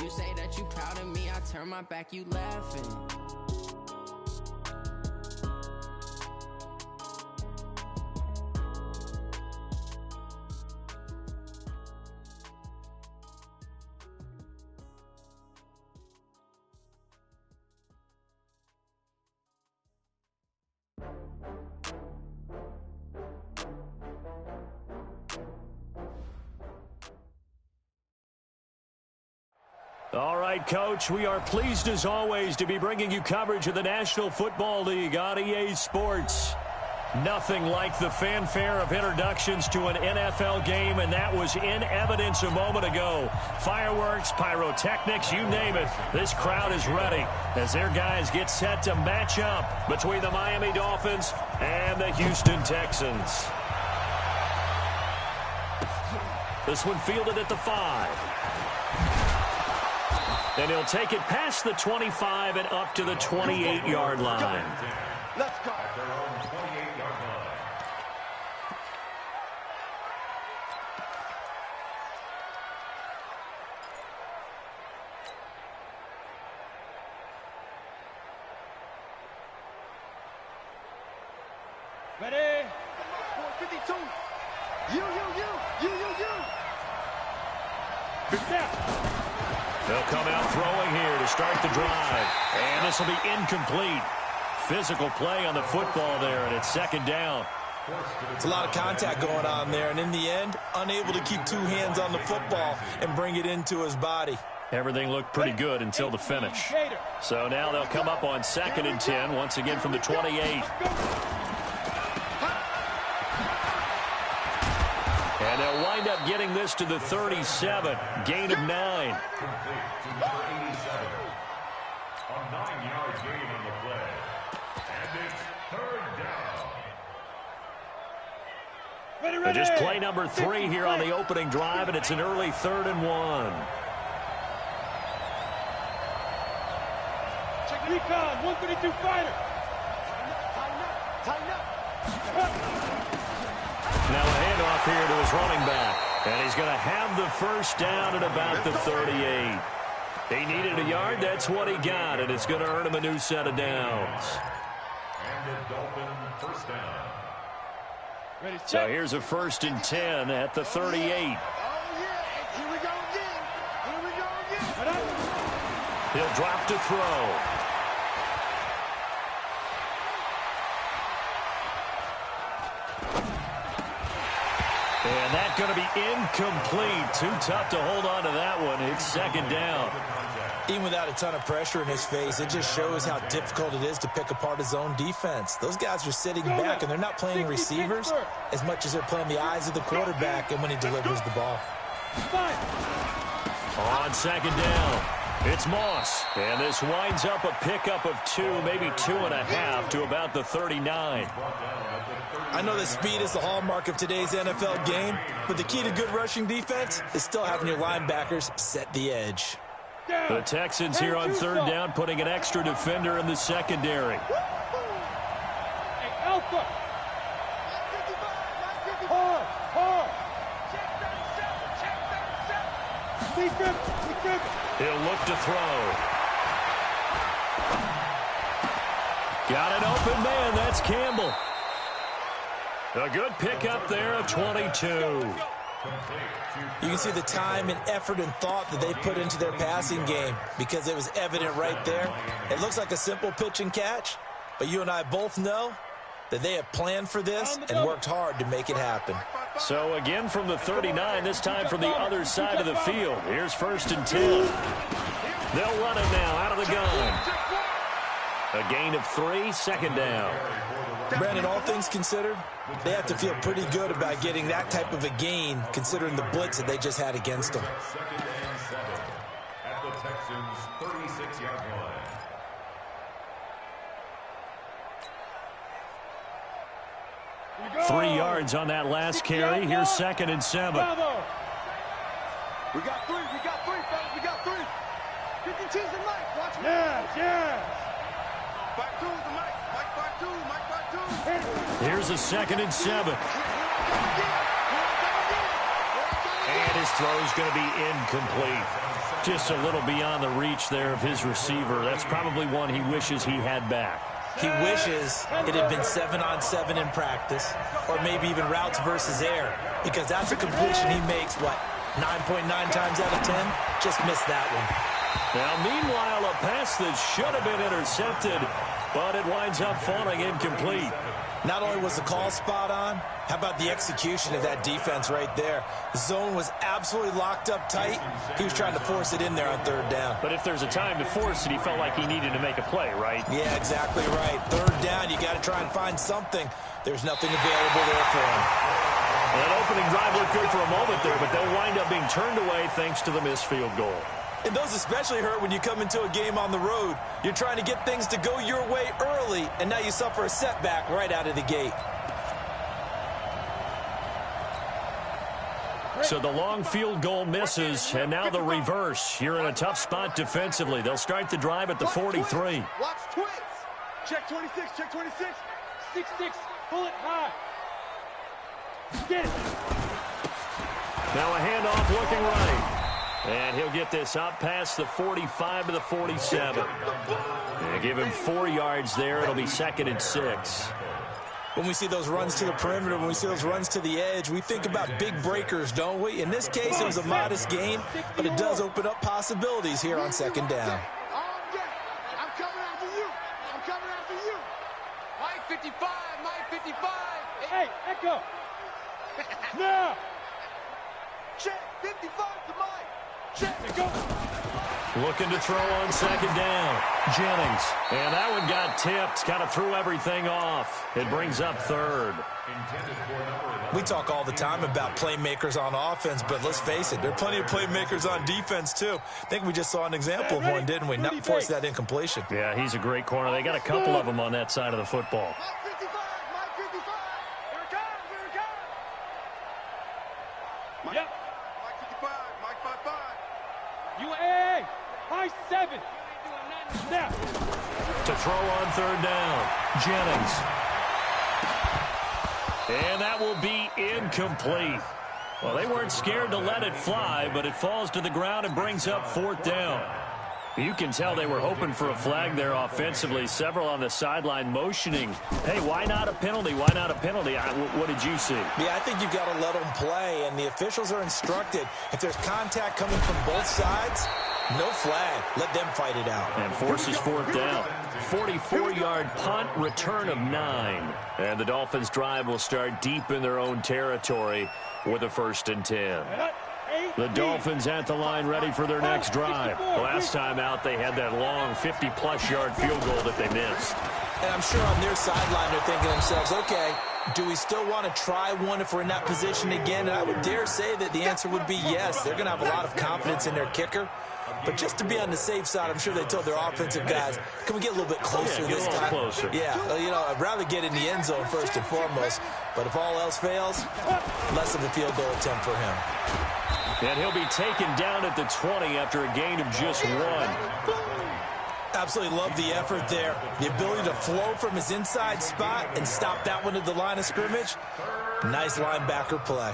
You say that you proud of me, I turn my back, you laughing. All right, Coach, we are pleased as always to be bringing you coverage of the National Football League on EA Sports. Nothing like the fanfare of introductions to an NFL game, and that was in evidence a moment ago. Fireworks, pyrotechnics, you name it. This crowd is ready as their guys get set to match up between the Miami Dolphins and the Houston Texans. This one fielded at the 5. And he'll take it past the 25 and up to the 28-yard line. Let's go. At their own 28-yard line. Ready? 452. You. Snap. They'll come out throwing here to start the drive. And this will be incomplete. Physical play on the football there, and it's second down. It's a lot of contact going on there, and in the end, unable to keep two hands on the football and bring it into his body. Everything looked pretty good until the finish. So now they'll come up on 2nd and 10, once again from the 28. And they'll wind up getting this to the 37. Gain of 9. A 9-yard gain on the play. And it's third down. But just play number 3 here on the opening drive, and it's an early 3rd and 1. Check recon, 132 fighter. Tighten up. Now a handoff here to his running back. And he's going to have the first down at about the 38. He needed a yard. That's what he got. And it's going to earn him a new set of downs. And the Dolphin first down. Ready, So here's a 1st and 10 at the 38. Oh, yeah. Here we go again. He'll drop to throw. And that's going to be incomplete. Too tough to hold on to that one. It's second down. Even without a ton of pressure in his face, it just shows how difficult it is to pick apart his own defense. Those guys are sitting back, and they're not playing receivers as much as they're playing the eyes of the quarterback and when he delivers the ball. On second down, it's Moss. And this winds up a pickup of 2, maybe 2.5 to about the 39. I know that speed is the hallmark of today's NFL game, but the key to good rushing defense is still having your linebackers set the edge. The Texans here on 3rd down, putting an extra defender in the secondary. Hey, Alpha. Hard. Defense. He'll look to throw. Got an open man. That's Campbell. A good pickup there of 22. You can see the time and effort and thought that they put into their passing game because it was evident right there. It looks like a simple pitch and catch, but you and I both know that they have planned for this and worked hard to make it happen. So again from the 39, this time from the other side of the field. Here's 1st and 10. They'll run him now out of the gun. A gain of 3, second down. Brandon, all things considered, they have to feel pretty good about getting that type of a gain considering the blitz that they just had against them. 2nd and 7 at the Texans' 36-yard line. 3 yards on that last carry. Here's 2nd and 7. We got 3, fellas. We got 3. You can tease the mic. Watch me. Yes. Back to the mic. Mike back to. Here's a 2nd and 7. And his throw is going to be incomplete. Just a little beyond the reach there of his receiver. That's probably one he wishes he had back. He wishes it had been 7-on-7 in practice, or maybe even routes versus air, because that's a completion he makes, what, 9.9 times out of 10? Just missed that one. Now, meanwhile, a pass that should have been intercepted, but it winds up falling incomplete. Not only was the call spot on, how about the execution of that defense right there? The zone was absolutely locked up tight. He was trying to force it in there on third down. But if there's a time to force it, he felt like he needed to make a play, right? Yeah, exactly right. Third down, you got to try and find something. There's nothing available there for him. That opening drive looked good for a moment there, but they'll wind up being turned away thanks to the missed field goal. And those especially hurt when you come into a game on the road. You're trying to get things to go your way early, and now you suffer a setback right out of the gate. So the long field goal misses, and now the reverse. You're in a tough spot defensively. They'll start the drive at the 43. Watch twins. Check 26, check 26. 6-6, pull it high. Get it. Now a handoff looking right. And he'll get this up past the 45 to the 47. And give him 4 yards there. It'll be 2nd and 6. When we see those runs to the perimeter, when we see those runs to the edge, we think about big breakers, don't we? In this case, it was a modest gain, but it does open up possibilities here on 2nd down. I'm coming after you. I'm coming after you. Mike 55, Mike 55. Hey, Echo. Now. Check 55 to Mike. Check, go. Looking to throw on 2nd down. Jennings. And that one got tipped. Kind of threw everything off. It brings up 3rd. We talk all the time about playmakers on offense, but let's face it, there are plenty of playmakers on defense, too. I think we just saw an example of one, didn't we? Not force that incompletion. Yeah, he's a great corner. They got a couple of them on that side of the football. Mike 55, Mike 55. Here it comes, here it comes. Yep. Mike 55, Mike 55. UAA, Mike 7. Now. To throw on 3rd down. Jennings. And that will be incomplete. Well, they weren't scared to let it fly, but it falls to the ground and brings up 4th down. You can tell they were hoping for a flag there offensively. Several on the sideline motioning, hey, why not a penalty? Why not a penalty? What did you see? Yeah, I think you've got to let them play, and the officials are instructed. If there's contact coming from both sides, no flag. Let them fight it out. And forces 4th down. 44-yard punt, return of 9. And the Dolphins' drive will start deep in their own territory with a 1st and 10. The Dolphins at the line ready for their next drive. Last time out, they had that long 50-plus yard field goal that they missed. And I'm sure on their sideline they're thinking to themselves, okay, do we still want to try one if we're in that position again? And I would dare say that the answer would be yes. They're going to have a lot of confidence in their kicker. But just to be on the safe side, I'm sure they told their offensive guys, can we get a little bit closer this time? Closer. Yeah, you know, I'd rather get in the end zone first and foremost. But if all else fails, less of a field goal attempt for him. And he'll be taken down at the 20 after a gain of just 1. Absolutely love the effort there. The ability to flow from his inside spot and stop that one at the line of scrimmage. Nice linebacker play.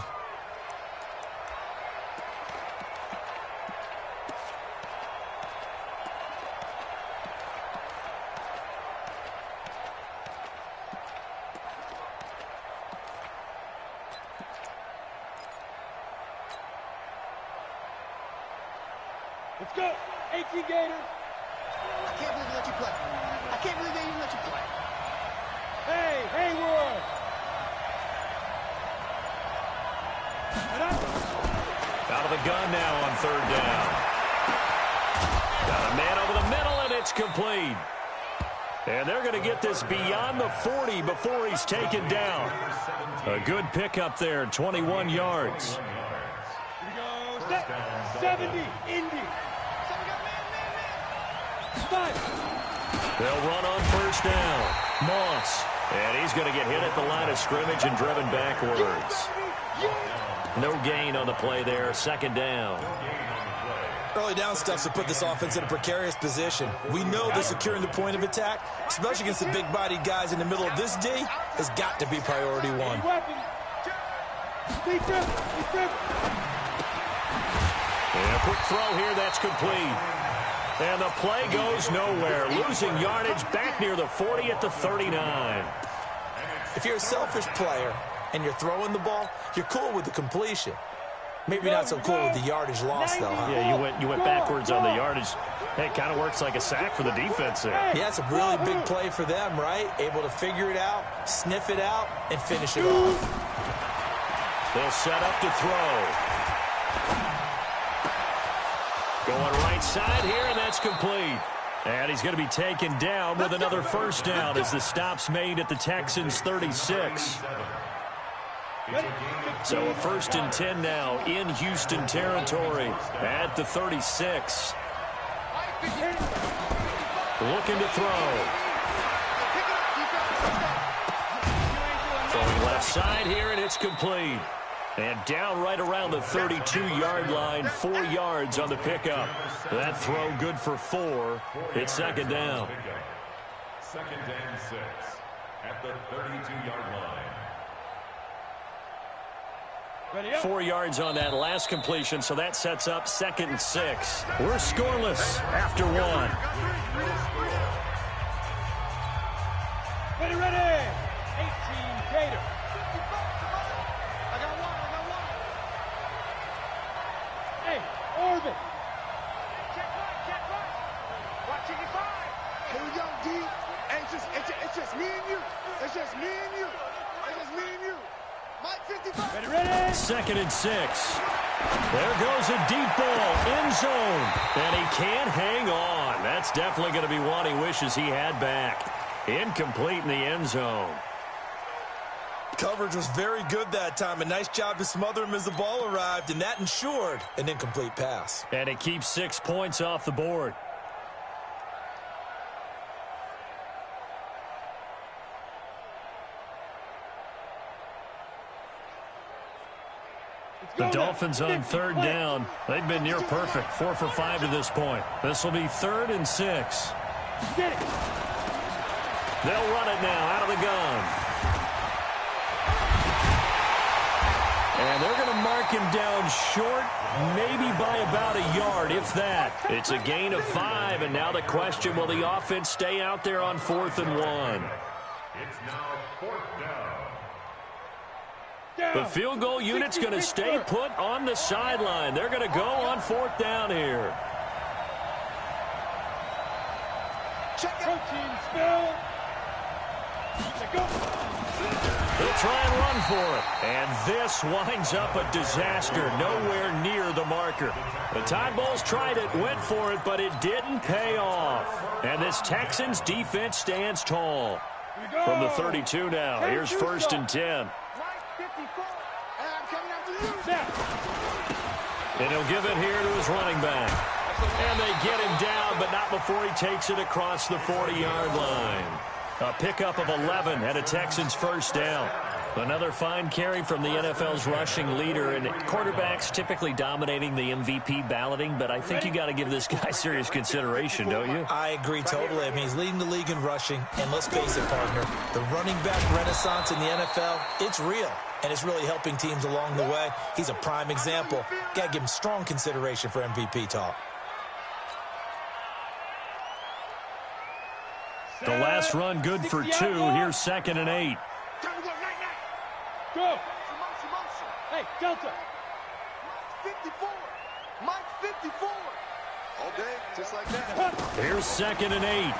Let's go. 18 Gators. I can't believe they let you play. I can't believe they even let you play. Hey, Haywood. Out of the gun now on 3rd down. Got a man over the middle, and it's complete. And they're going to get this beyond the 40 before he's taken down. A good pickup there, 21 yards. Here we go. 70, Indy. 5. They'll run on 1st down. Moss. And he's going to get hit at the line of scrimmage and driven backwards. No gain on the play there. 2nd down. Early down stuff to put this offense in a precarious position. We know that securing the point of attack, especially against the big-bodied guys in the middle of this D, has got to be priority 1. And a quick throw here, that's complete. And the play goes nowhere. Losing yardage back near the 40 at the 39. If you're a selfish player and you're throwing the ball, you're cool with the completion. Maybe not so cool with the yardage loss, though, huh? Yeah, you went backwards on the yardage. Hey, it kind of works like a sack for the defense there. Yeah, it's a really big play for them, right? Able to figure it out, sniff it out, and finish it off. They'll set up to throw. Going right side here, and that's complete. And he's going to be taken down with another first down as the stop's made at the Texans' 36. So a 1st and 10 now in Houston territory at the 36. Looking to throw. Throwing left side here, and it's complete. And down right around the 32-yard line, 4 yards on the pickup. That throw good for 4. It's 2nd down. 2nd and 6 at the 32-yard line. 4 yards on that last completion, so that sets up 2nd and 6. We're scoreless after 1. Ready. 18 Gator. I got one. Hey, Orbit. Check right. Watch it, 5. Here we go, D. Hey, it's just me and you. It's just me and you. Mike 55. Ready. 2nd and 6. There goes a deep ball, end zone. And he can't hang on. That's definitely going to be one he wishes he had back. Incomplete in the end zone. Coverage was very good that time. A nice job to smother him as the ball arrived, and that ensured an incomplete pass. And it keeps 6 points off the board. The Dolphins on 3rd down. They've been near perfect, 4 for 5 to this point. This will be 3rd and 6. They'll run it now out of the gun. And they're going to mark him down short, maybe by about a yard, if that. It's a gain of 5, and now the question, will the offense stay out there on 4th and 1? It's now 4th down. The field goal unit's going to stay put on the sideline. They're going to go on 4th down here. Protein spill. They'll try and run for it. And this winds up a disaster. Nowhere near the marker. The Tide Bulls tried it, went for it, but it didn't pay off. And this Texans defense stands tall. From the 32 now, here's 1st and 10. And he'll give it here to his running back. And they get him down, but not before he takes it across the 40-yard line. A pickup of 11 and a Texans first down. Another fine carry from the NFL's rushing leader, and quarterbacks typically dominating the MVP balloting, but I think you got to give this guy serious consideration, don't you? I agree totally. I mean, he's leading the league in rushing, and let's face it, partner, the running back renaissance in the NFL, it's real, and it's really helping teams along the way. He's a prime example. Got to give him strong consideration for MVP talk. The last run good for 2. Here's 2nd and 8. Go. Hey, Delta. Mike 54. All day, just like that. Here's 2nd and 8.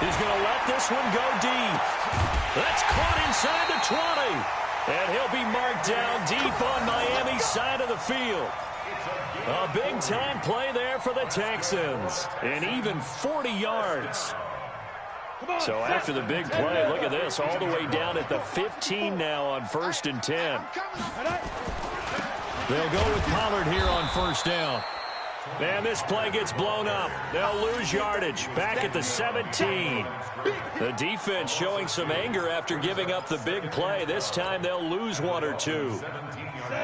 He's going to let this one go deep. That's caught inside the 20. And he'll be marked down deep on Miami's side of the field. A big-time play there for the Texans. And even 40 yards. So after the big play, look at this, all the way down at the 15 now on 1st and 10. They'll go with Pollard here on 1st down. And this play gets blown up. They'll lose yardage back at the 17. The defense showing some anger after giving up the big play. This time they'll lose 1 or 2.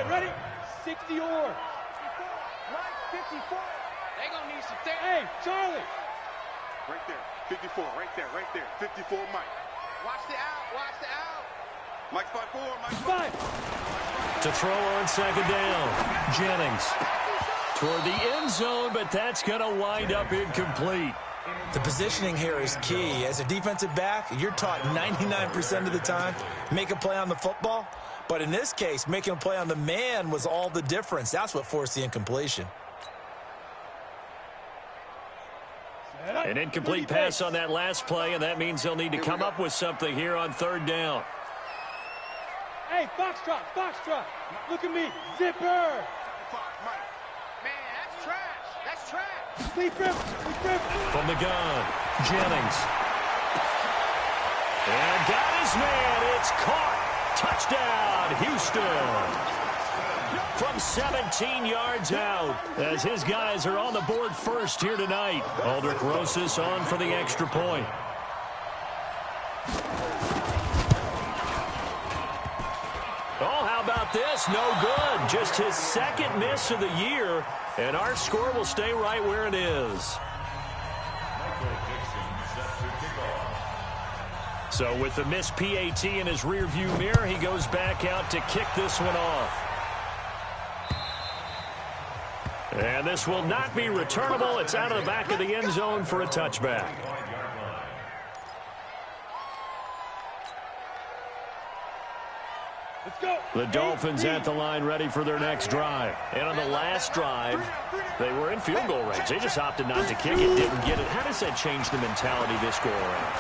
Ready? 60 or. Mike 54. They're going to need some things. Hey, Charlie. Right there. 54, right there. 54, Mike. Watch the out. Mike 5-4, Mike 5. To throw on 2nd down, Jennings. toward the end zone, but that's going to wind up incomplete. The positioning here is key. As a defensive back, you're taught 99% of the time, make a play on the football. But in this case, making a play on the man was all the difference. That's what forced the incompletion. An incomplete pass on that last play, and that means they'll need to come up with something here on third down. Hey, Foxtrot, Foxtrot. Look at me. Zipper. Man, that's trash. That's trash. From the gun, Jennings. And got his man. It's caught. Touchdown, Houston. From 17 yards out, as his guys are on the board first here tonight. Aldrich Rosas on for the extra point. Oh, how about this? No good. Just his second miss of the year, and our score will stay right where it is. So with the missed PAT in his rearview mirror, he goes back out to kick this one off. And this will not be returnable. It's out of the back of the end zone for a touchback. The Dolphins at the line ready for their next drive. And on the last drive, they were in field goal range. They just opted not to kick it, didn't get it. How does that change the mentality this go around?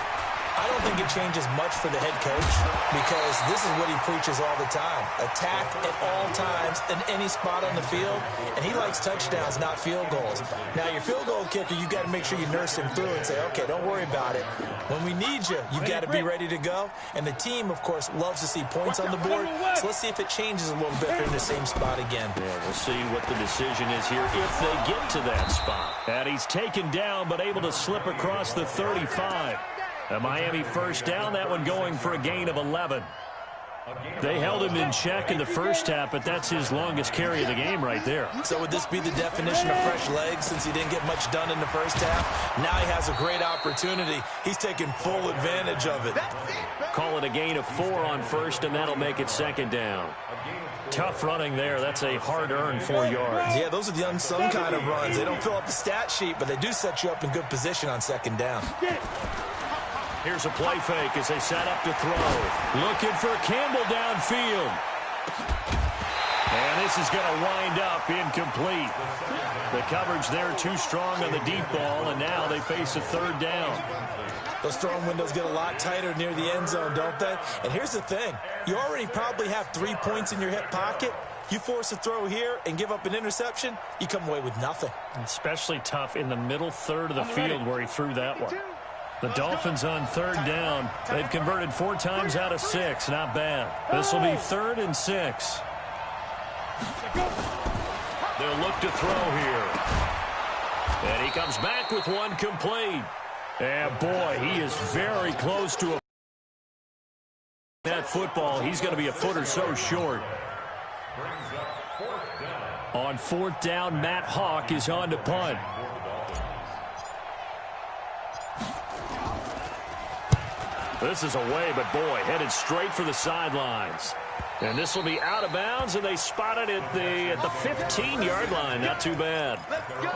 I don't think it changes much for the head coach because this is what he preaches all the time. Attack at all times in any spot on the field, and he likes touchdowns, not field goals. Now, your field goal kicker, you got to make sure you nurse him through and say, okay, don't worry about it. When we need you, you've got to be ready to go. And the team, of course, loves to see points on the board. So let's see if it changes a little bit if they're in the same spot again. Yeah, we'll see what the decision is here if they get to that spot. And he's taken down but able to slip across the 35. A Miami first down, that one going for a gain of 11. They held him in check in the first half, but that's his longest carry of the game right there. So would this be the definition of fresh legs since he didn't get much done in the first half? Now he has a great opportunity. He's taking full advantage of it. Call it a gain of 4 on first, and that'll make it second down. Tough running there. That's a hard-earned 4 yards. Yeah, those are the unsung kind of runs. They don't fill up the stat sheet, but they do set you up in good position on second down. Here's a play fake as they set up to throw. Looking for Campbell downfield. And this is going to wind up incomplete. The coverage there too strong on the deep ball, and now they face a third down. Those throwing windows get a lot tighter near the end zone, don't they? And here's the thing. You already probably have 3 points in your hip pocket. You force a throw here and give up an interception, you come away with nothing. Especially tough in the middle third of the field where he threw that one. The Dolphins on third down. They've converted 4 times out of 6. Not bad. This will be 3rd and 6. They'll look to throw here. And he comes back with one complete. And boy, he is very close to that football. He's going to be a foot or so short. On 4th down, Matt Hawk is on to punt. This is away, but boy, headed straight for the sidelines. And this will be out of bounds, and they spot it at the 15-yard line. Not too bad. Let's go.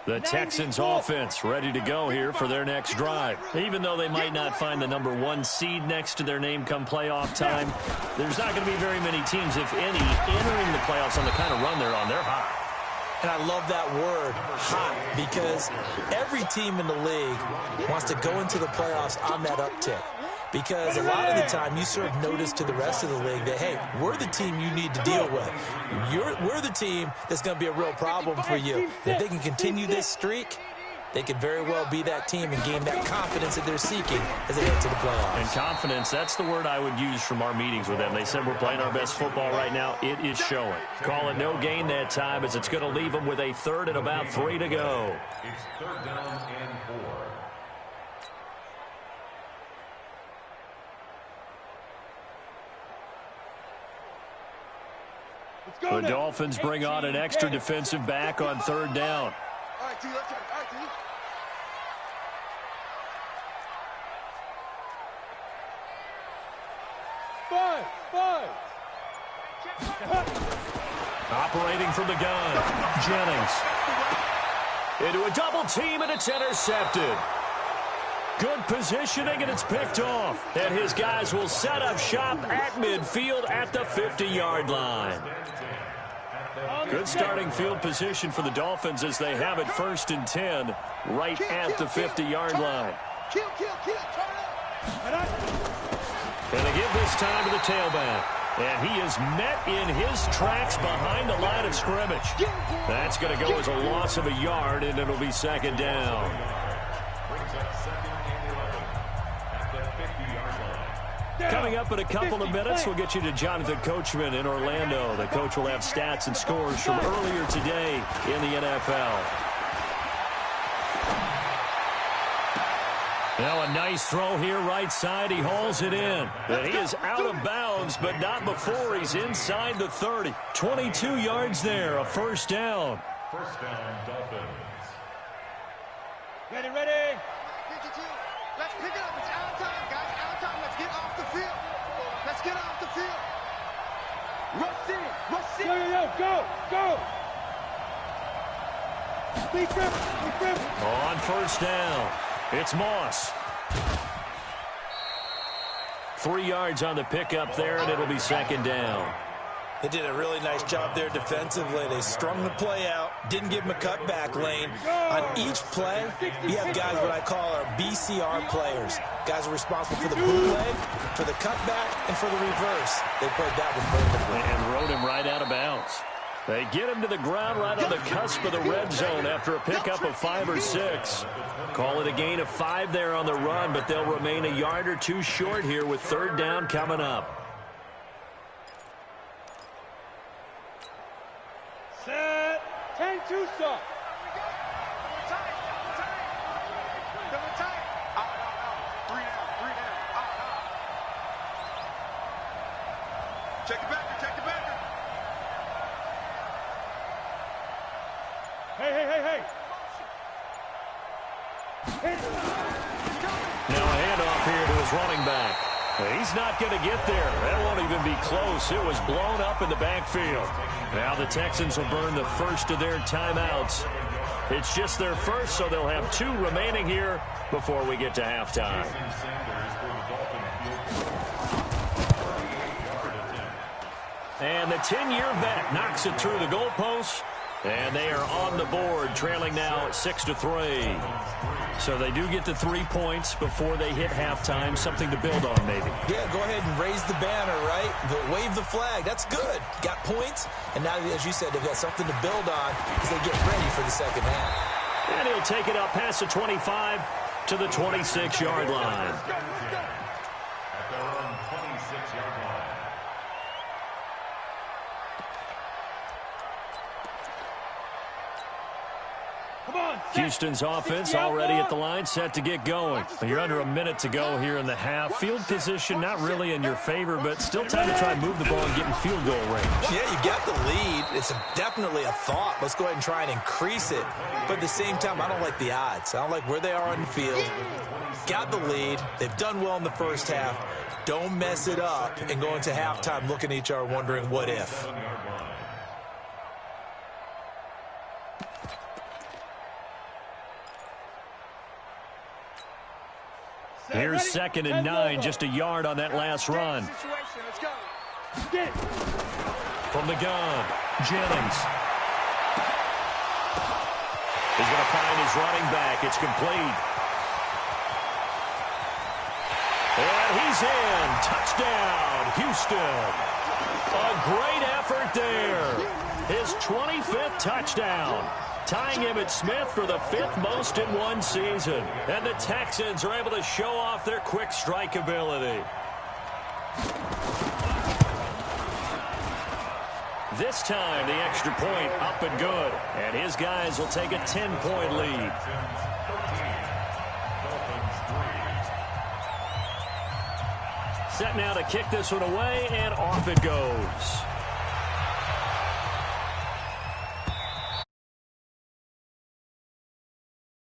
The Texans offense ready to go here for their next drive. Even though they might not find the number 1 seed next to their name come playoff time, there's not going to be very many teams, if any, entering the playoffs on the kind of run they're on. They're hot. And I love that word, hot, because every team in the league wants to go into the playoffs on that uptick. Because a lot of the time you serve notice to the rest of the league that, hey, we're the team you need to deal with. We're the team that's going to be a real problem for you. And if they can continue this streak, they could very well be that team and gain that confidence that they're seeking as they head to the playoffs. And confidence, that's the word I would use from our meetings with them. They said we're playing our best football right now. It is showing. Call it no gain that time as it's going to leave them with a 3rd and about 3 to go. It's 3rd down and 4. The Dolphins bring on an extra defensive back on third down. All right, T, let's go. All right, T. Operating from the gun, Jennings. Into a double team, and it's intercepted. Good positioning, and it's picked off. And his guys will set up shop at midfield at the 50-yard line. Good starting field position for the Dolphins as they have it 1st and 10 right at the 50-yard line. Kill, turn up. And they give this time to the tailback. And he is met in his tracks behind the line of scrimmage. That's going to go as a loss of a yard, and it'll be 2nd down. Coming up in a couple of minutes, we'll get you to Jonathan Coachman in Orlando. The coach will have stats and scores from earlier today in the NFL. Now a nice throw here right side. He hauls it in. And he is out of bounds, but not before he's inside the 30. 22 yards there, a 1st down. 1st down, Dolphins. Ready. 52. Let's pick it up. It's out of time, guys. Out of time. Let's get off the field. Let's get off the field. Rush in. Go. Be careful. On 1st down, it's Moss. 3 yards on the pickup there, and it'll be 2nd down. They did a really nice job there defensively. They strung the play out, didn't give him a cutback lane. On each play, you have guys what I call our BCR players. Guys are responsible for the bootleg, for the cutback, and for the reverse. They played that one perfectly. And rode him right out of bounds. They get him to the ground right on the cusp of the red zone after a pickup of 5 or 6. Call it a gain of 5 there on the run, but they'll remain a yard or 2 short here with 3rd down coming up. Set. 10-2 stop. Check it back. Hey. Now a handoff here to his running back. He's not going to get there. That won't even be close. It was blown up in the backfield. Now the Texans will burn the first of their timeouts. It's just their first, so they'll have 2 remaining here before we get to halftime. And the 10-year vet knocks it through the goalpost. And they are on the board, trailing now 6-3. So they do get the 3 points before they hit halftime. Something to build on, maybe. Yeah, go ahead and raise the banner, right? Wave the flag. That's good. Got points. And now, as you said, they've got something to build on as they get ready for the 2nd half. And he'll take it up past the 25 to the 26-yard line. At their own 26-yard line. Houston's offense already at the line, set to get going. You're under a minute to go here in the half. Field position not really in your favor, but still time to try and move the ball and get in field goal range. Yeah, you got the lead. It's definitely a thought. Let's go ahead and try and increase it. But at the same time, I don't like the odds. I don't like where they are on the field. Got the lead. They've done well in the first half. Don't mess it up and go into halftime looking at each other wondering what if. Here's 2nd and 9, just a yard on that last run. From the gun, Jennings. He's going to find his running back. It's complete. And he's in. Touchdown, Houston. A great effort there. His 25th touchdown. Tying him at Smith for the 5th most in one season. And the Texans are able to show off their quick strike ability. This time, the extra point up and good. And his guys will take a 10-point lead. Set now to kick this one away, and off it goes.